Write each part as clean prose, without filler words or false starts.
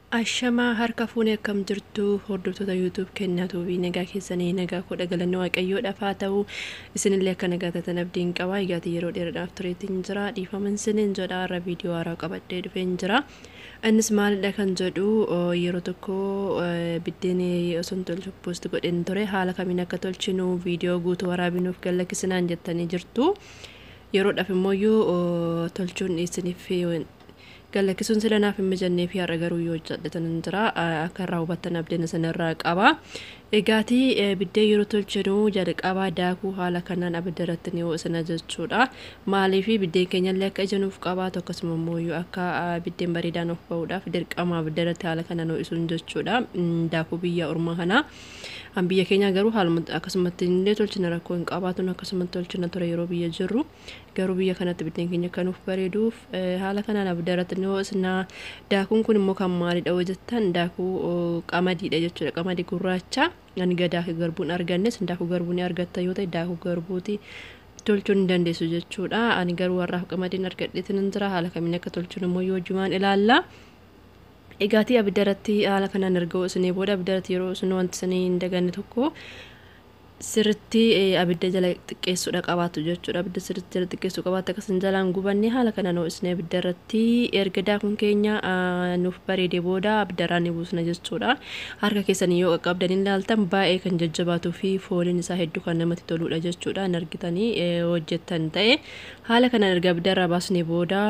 Ashamaa harka fuunee akkam jirtu hordoftoota YouTube Kenna tuubii nagaa keessanii nagaa kudha galanni waaqayyoodhaaf haa ta'u isinillee akka nagaa taatan abdiin qaba. Egaati yeroo dheeraadhaaf tureetiin jira dhiifaman siniin jedha irra viidiyoo haaraa qabadhee dhufeen jira. Innis maalidha kan jedhu yeroo tokko biddeen osoo tolchuuf post godhen ture haala kamiin akka tolchinu viidiyoo guutuu waraabinuuf gallakkisinaan jettanii jirtu. Yeroodhaaf immoo tolchuun isiniif galakkisuun silanaaf hin mijannee fi har'a garuu yoo hojjetan jira akka irraa hubattan abdiin sanarraa qaba. Egaati biddeen yeroo tolchinu jalqabaa daakuu haala kanaan abidda irratti ni ho'isna jechuudha. Maaliif biddeen keenyallee akka ija nuuf qabaatu akkasuma immoo akka biddeen bareedaan of ba'uudhaaf dirqama abidda irratti haala kanaan ho'isuun jechuudha. Daakuu biyya ormaa kana biyya keenya garuu haaluma akkasumatti illee tolchina rakkoo hin qabaatuun akkasumatti tolchina ture yeroo biyya jirru. Garuu biyya kanatti biddeen keenya kan nuuf bareeduuf haala kanaan abidda irratti ni ho'isna. Daakuun kun immoo kan maalidha hojjettan daakuu qamadiidha jechuudha. Qamadii gurraacha ani daakuu garbuun argannes daakuu garbuun argatta yoo ta'e daakuu garbuuti tolchuun hin dandeessu jechuudha. Ani garuu warraaf qamadiin argadheetiin jira haala kamiin akka tolchuun immoo yoo jumaan ilaalla. Egaati abidda irratti haala kanaan erga ho'isnee booda abidda irratti yeroo ho'isnu wanti isin hin daganne tokko sirriitti abidda jala xiqqeessuudha qabaatu jechuudha. Abidda sirriitti jala xiqqeessuu qabaatu akkasiin jalaan gubanne haala kanaan ho'isnee abidda irratti erga daakuun keenya nuuf bareedee booda abidda irraa ni buusna jechuudha. Harka keessanii yoo qaqqabdan ilaaltan baay'ee kan jajjabaatuu fi fooliin isaa hedduu kan namatti toludha jechuudha. Argitanii hojjettan ta'e haala kanaan erga abidda irraa baasnee booda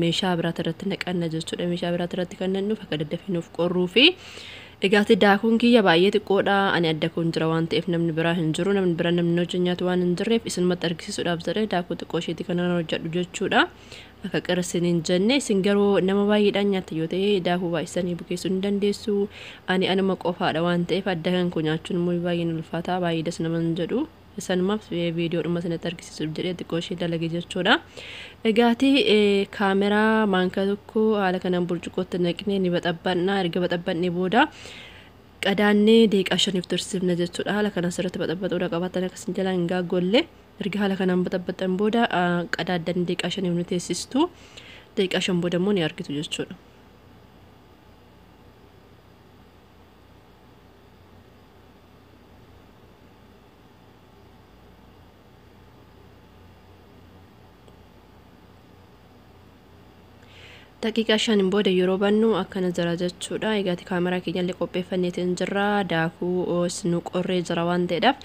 meeshaa biraatti irratti naqanna jechuudha. Meeshaa biraatti irratti kan nannuuf akka daddafinuuf qorruu fi egaati daakuun kiyya baay'ee xiqqoodha. Ani adda kun jira waan ta'eef namni biraa hin jiru. Namni biraa namni hojii nyaatu waan hin jirreef isinumatti argisiisuudhaaf jedhee daakuu xiqqoo isheetii kanaan hojjedhu jechuudha. Akka qarsin hin jenne isin garuu nama baay'eedhaan nyaata yoo ta'e daakuu baay'isanii bukeessuu hin dandeessu. Ani anuma qofaadha waan ta'eef adda kan kun nyaachuun immoo baay'ee ulfaataa baay'ee das nama hin jedhu. Isanumaaf viidiyoodhuma sanatti argisiisuuf jedhee xiqqoo ishee dalage jechuudha. Egaati kaameraa maankaa tokko haala kanaan burcuqqootti naqnee ni baxabbanna. Erga baxabbannee booda qadaannee deeqaa 5 tursiifna jechuudha. Haala kanaan sirriitti baxabbachuudha qabaatan akkasiin jalaan hin gaaggolle. Erga haala kanaan baxabbattan booda qadaaddan deeqaa 5 ni teessistu. Deeqaa 5 booda immoo ni argitu jechuudha. Daqiiqaa 5 booda yeroo bannu akkana jira jechuudha. Egaati kaameraa keenyallee qopheeffanneetiin jirra. Daakuu nu qorree jira waan ta'eedhaaf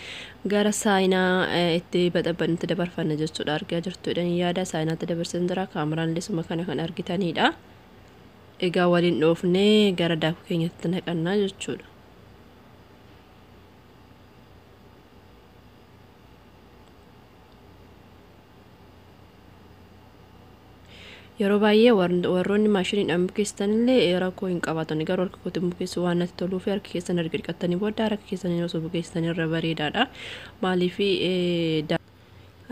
gara saayinaa itti baxabbannutti dabarfanna jechuudha. Argaa jirtuudha yaada saayinaatti dabarsan jira. Kaameraan illee suma kana kan argitanidha. Egaa waliin dhoofnee gara daakuu keenyatti naqannaa jechuudha. Yeroo baay'ee warroonni maashiniidhaan bukeessitanillee rakkoo hin qabaatan. Garuu harka kootiin bukeessu waan natti toluu fi harka keessan erga dhiqattanii booda harka keessanii osoo bukeessitanii irra bareedaadha. Maaliif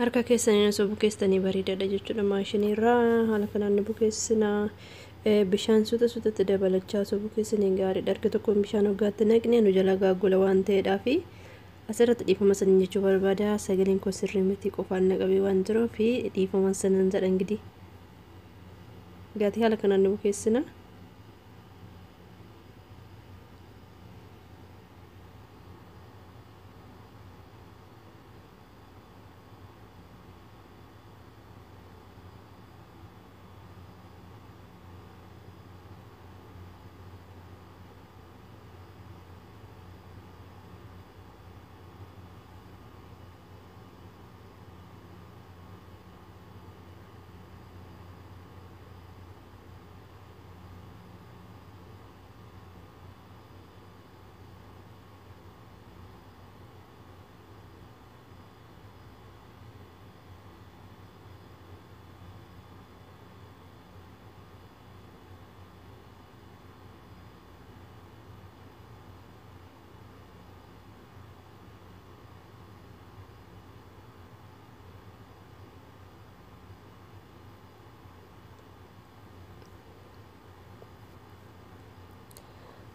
harka keessanii osoo bukeessitanii bareedaadha jechuudha. Maashiniirraa haala kanaan ni bukeessina. Bishaan suutatti dabalachaa osoo bukeessanii gaariidha. Harka tokkoon bishaan hoggaatti naqnee nu jala gaaggola waan ta'eedhaaf asirratti dhiifama sanin jechuu barbaada. Sagaleen koo sirrii miti qofaan naqabee waan jiruuf dhiifama sanin jedha ingidihi. Egaati haala kanaan ni bukeessina.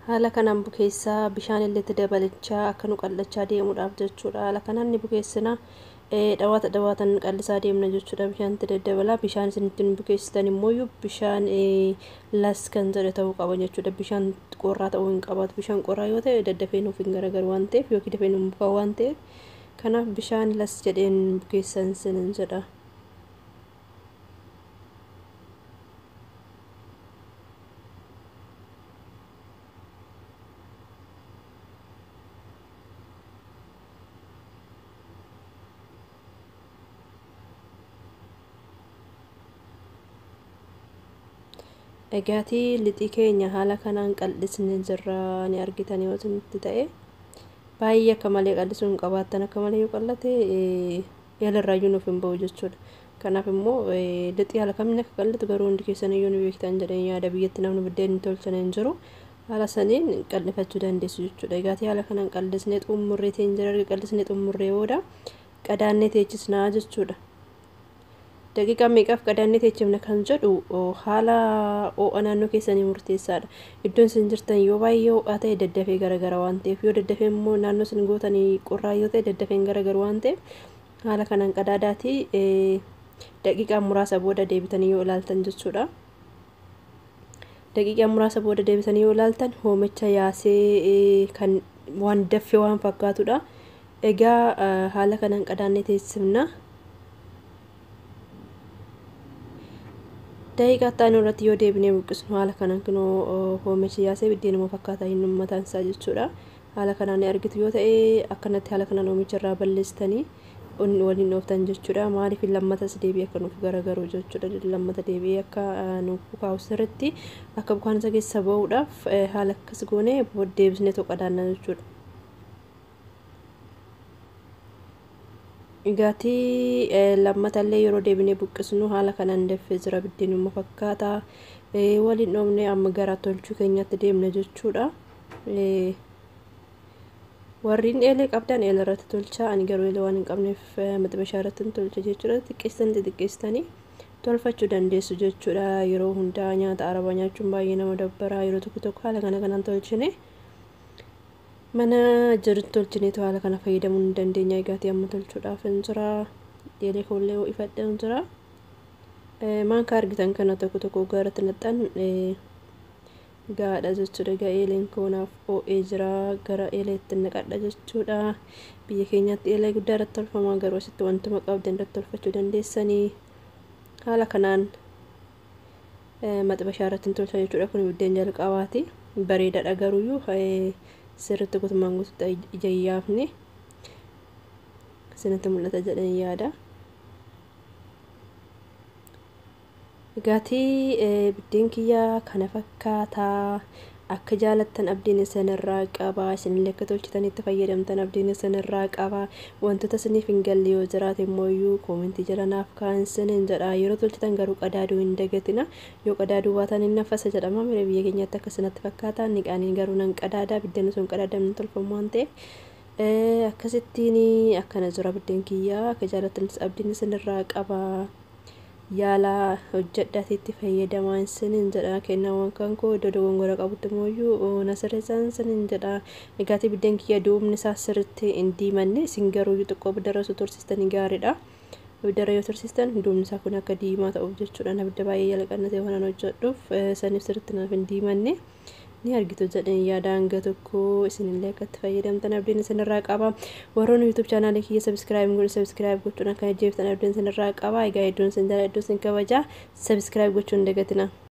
Haala kanaan bukeessaa bishaan illee itti dabalachaa akka nu qal'achaa deemuudhaaf jechuudha. Haala kanaan ni bukeessina. dhawaatan qallisaa deemna jechuudha. Bishaan itti daddabala. Bishaan isinitti bukeessitan immoo bishaan las kan jedhe ta'uu qaba jechuudha. Bishaan qorraa ta'uu hin qabaatu. Bishaan qorraa yoo ta'e daddafee nuuf hin garagaru waan ta'eef yookiin dafee nuuf bukaa waan ta'eef kanaaf bishaan las jedheen bukeessan sinin jedha. Egaatii lixii keenya haala kanaan qal'isnee jirra ni argitan yoo isinitti ta'e baay'ee akka malee qal'isuu hin qabaattan akka malee yoo qallate eelarraayyuu nuuf hin ba'u jechuudha. Kanaaf immoo lixii haala kamiin akka qal'atu garuu hundi keessan iyyuu ni beektan jedhanii yaada. Biyyatti namni buddeen tolchan hin jiru haala saniin qal'ifachuu dandeessu jechuudha. Egaatii haala kanaan qal'isnee xumurree teen jira qal'isnee xumurree booda qadaannee teechisnaa jechuudha. Daqiiqaa meeqaaf qadaannee teechifna kan jedhu haala ho'a naannoo keessanii murteessaadha. Iddoon isin jirtan yoo baay'ee ho'aa ta'e daddafee garagara waan ta'eef yoo daddafee immoo naannoo isin gootanii qorraa yoo ta'e daddafeen garagaru waan ta'eef haala kanaan qadaadaatii daqiiqaa muraasa booda deebitanii yoo ilaaltan jechuudha. Daqiiqaa muraasa booda deebitanii yoo ilaaltan hoomicha yaasee kan waan daffee waan fakkaatudha. Egaa haala kanaan qadaannee teessifna. Daqiiqaa ta'an irratti yoo deebinee buqqisnu haala kanaan kunoo hoomichi yaasee biddeenuma fakkaataa hin mataan isaa jechuudha. Haala kanaan ni argitu yoo ta'e akkanatti haala kanaan hoomicha irraa balleessitanii waliin dhooftan jechuudha. Maaliif lammatas deebi'ee akka nuuf garagaru jechuudha. Lammata deebi'ee akka nuuf bukaa'u sirriitti akka bukaan isa keessa ba'uudhaaf haala akkas goonee deebisnee qadaanna jechuudha. Egaatii lammatallee yeroo deebinee buqqisnu haala kanaan daffee jira biddeenuma fakkaataa waliin dhoofnee amma gara tolchuu keenyatti deemna jechuudha. Warreen eelee qabdan eelee irratti tolchaa ani garuu eelee waan hin qabneef maxibashaa irratti tolcha jechuudha. Xiqqeessitanii tolfachuu dandeessu jechuudha. Yeroo hundaa nyaata arabaa nyaachuun baay'ee nama dabbara. Yeroo tokko haala kanaan tolchine mana jirutti tolchineetu haala kana fayyadamuu ni dandeenya. Egaatii amma tolchuudhaaf hin jira. Eelee koollee ifadhee hin jira. Maanka argitan kana tokko garatti naxxan gaadha jechuudha. Egaa eeleen koonaaf oo'ee jira. Gara eeleetti naqadha jechuudha. Biyya keenyatti eelee guddaa irratti tolfama garuu asitti wantuma qabdan irratti tolfachuu dandeessanii. Haala kanaan maxibashaa irratti tolcha jechuudha. Kun biddeen jalqabaati. Bareedaadha garuuyyuu sirriitti guutummaan guutuutti ija hin yaafne isinitti mul'ata jedhanii yaada. Egaatii biddeen kiyyaa kana fakkaataa akka jaalattan abdiin isinirraa qaba. Isinillee akka tolchitanitti fayyadamtan abdiin isinirraa qaba. Wantoota isiniif hin galle yoo jiraate immoo koomentii jala naaf kaa'aa isiniin jedha. Yeroo tolchitan garuu qadaaduu hin dagatina. Yoo qadaaduu baatan hin nafasa jedhama. Mira biyya keenyatti akkasumatti fakkaata. Niqaanii garuu nan qadaada. Biddeen sun qadaadamni tolfamu waan ta'eef akkasittiin akkana jira biddeen kiyyaa. Akka jaalattan abdiin isinirraa qaba. Yaala hojjedhaatiitti fayyadamaa isiniin jedha. Kennaawwan kan koo iddoo dogongora qabutti immoo nasirreessaan isiniin jedha. Egaatii biddeen kiyya duubni isaa sirriitti hin diimanne isin garuu xiqqoo abiddarra osoo tursiistanii gaariidha. Abiddarra yoo tursiistan duubni isaa kun akka diimaa ta'uuf jechuudha. Abidda baay'ee jalqannatee waan hojjedhuuf saniif sirriitti naaf hin diimanne ni argitu jedhanii yaada hanga tokko isinillee akka itti fayyadamtan abdiin isinirraa qaba. Warroonni YouTube chaanaalii kiyya subscribe gochuun akka hojjeeftan abdiin isinirraa qaba. Egaa iddoon isin jala iddoon isin kabaja subscribe gochuun dagatina.